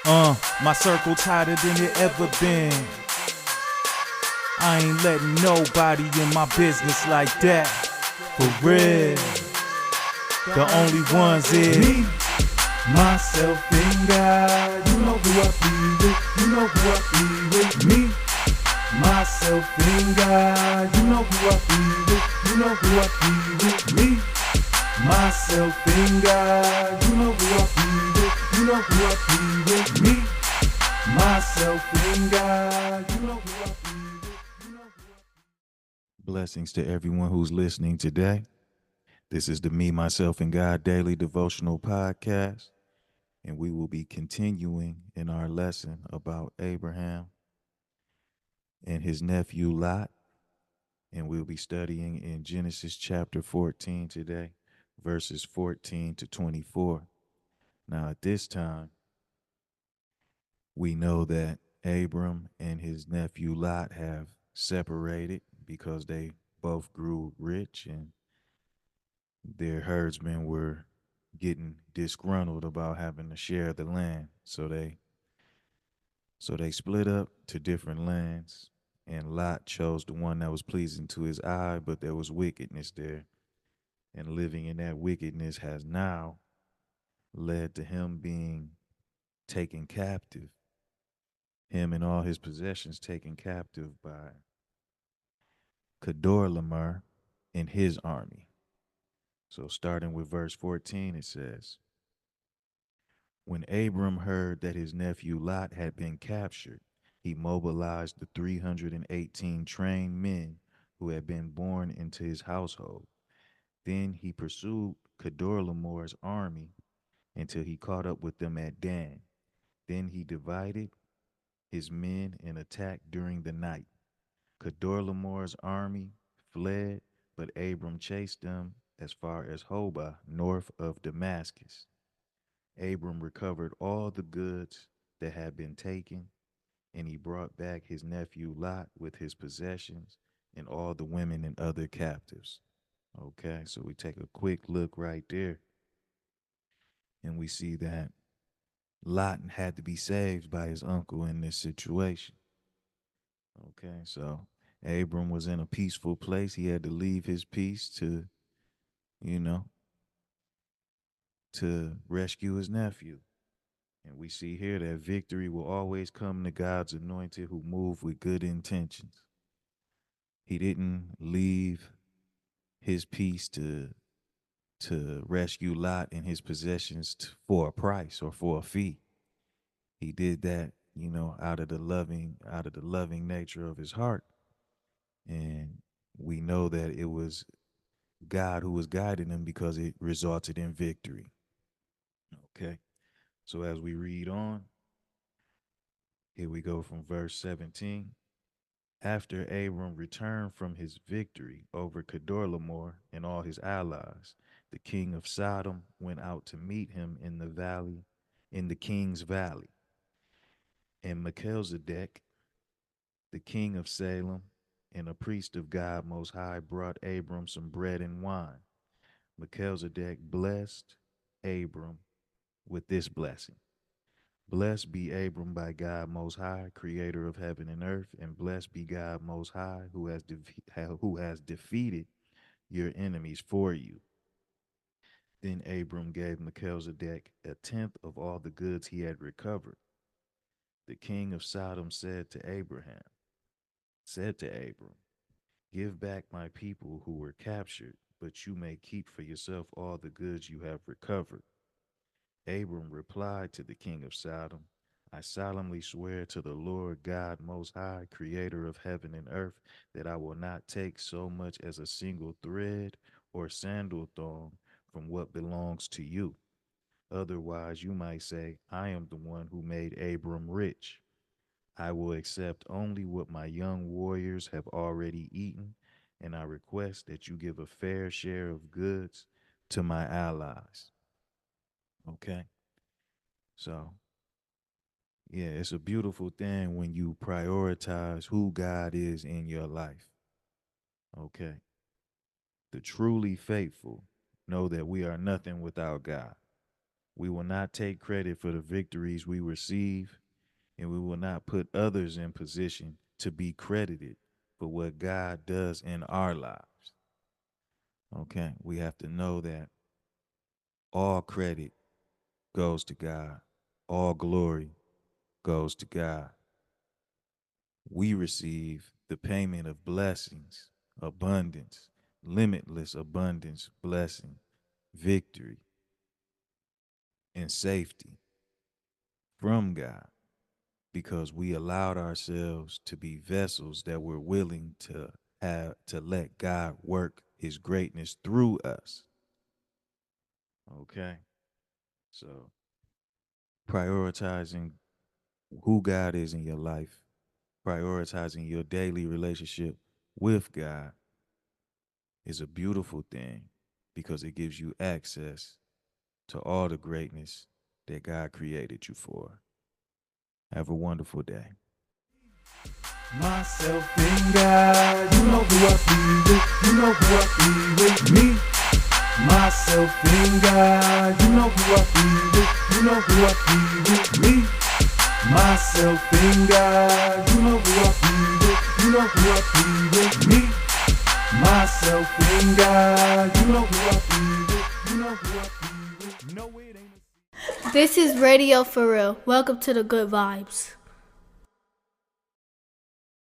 My circle tighter than it ever been. I ain't letting nobody in my business like that. For real. The only ones is me, myself, and God. You know who I be with. You know who I be with. Me, myself, and God. You know who I be with. You know who I be with. Me, myself, and God. You know who I be with. You know who I be with. Me, myself, and God. You know who I be with. You know who I be. Blessings to everyone who's listening today. This is the Me, Myself, and God Daily Devotional Podcast, and we will be continuing in our lesson about Abraham and his nephew Lot, and we'll be studying in Genesis chapter 14 today, verses 14 to 24. Now, at this time, we know that Abram and his nephew Lot have separated because they both grew rich and their herdsmen were getting disgruntled about having to share the land. So they split up to different lands, and Lot chose the one that was pleasing to his eye, but there was wickedness there. And living in that wickedness has now led to him being taken captive, him and all his possessions taken captive by Kedorlaomer and his army. So starting with verse 14, it says, when Abram heard that his nephew Lot had been captured, he mobilized the 318 trained men who had been born into his household. Then he pursued Kedorlaomer's army until he caught up with them at Dan. Then he divided his men and attacked during the night. Kedorlaomer's army fled, but Abram chased them as far as Hobah, north of Damascus. Abram recovered all the goods that had been taken, and he brought back his nephew Lot with his possessions and all the women and other captives. Okay, so we take a quick look right there, and we see that Lot had to be saved by his uncle in this situation. Okay, so Abram was in a peaceful place. He had to leave his peace to, you know, to rescue his nephew. And we see here that victory will always come to God's anointed who move with good intentions. He didn't leave his peace to rescue Lot and his possessions for a price or for a fee. He did that, out of the loving nature of his heart. And we know that it was God who was guiding him because it resulted in victory. Okay. So as we read on, here we go from verse 17. After Abram returned from his victory over Kedorlaomer and all his allies, the king of Sodom went out to meet him in the king's valley. And Melchizedek, the king of Salem, and a priest of God Most High, brought Abram some bread and wine. Melchizedek blessed Abram with this blessing. Blessed be Abram by God Most High, creator of heaven and earth, and blessed be God Most High, who has defeated your enemies for you. Then Abram gave Melchizedek a tenth of all the goods he had recovered. The king of Sodom said to Abram, give back my people who were captured, but you may keep for yourself all the goods you have recovered. Abram replied to the king of Sodom, I solemnly swear to the Lord God Most High, creator of heaven and earth, that I will not take so much as a single thread or sandal thong from what belongs to you. Otherwise, you might say, I am the one who made Abram rich. I will accept only what my young warriors have already eaten, and I request that you give a fair share of goods to my allies. Okay? So, yeah, it's a beautiful thing when you prioritize who God is in your life. Okay? The truly faithful know that we are nothing without God. We will not take credit for the victories we receive, and we will not put others in position to be credited for what God does in our lives. Okay, we have to know that all credit goes to God, all glory goes to God. We receive the payment of blessings, abundance, limitless abundance, blessing, victory, and safety from God because we allowed ourselves to be vessels that were willing to let God work his greatness through us. Okay? So prioritizing who God is in your life, prioritizing your daily relationship with God is a beautiful thing because it gives you access to all the greatness that God created you for. Have a wonderful day. Myself and God, you know who I be with, you know who I be with me. Myself and God, you know who I be with, you know who I be with me. Myself and God, you know who I be with, you know who I be with me. Myself and God, you know who I be with, you know who I be with. No, it ain't. This is Radio For Real. Welcome to the Good Vibes.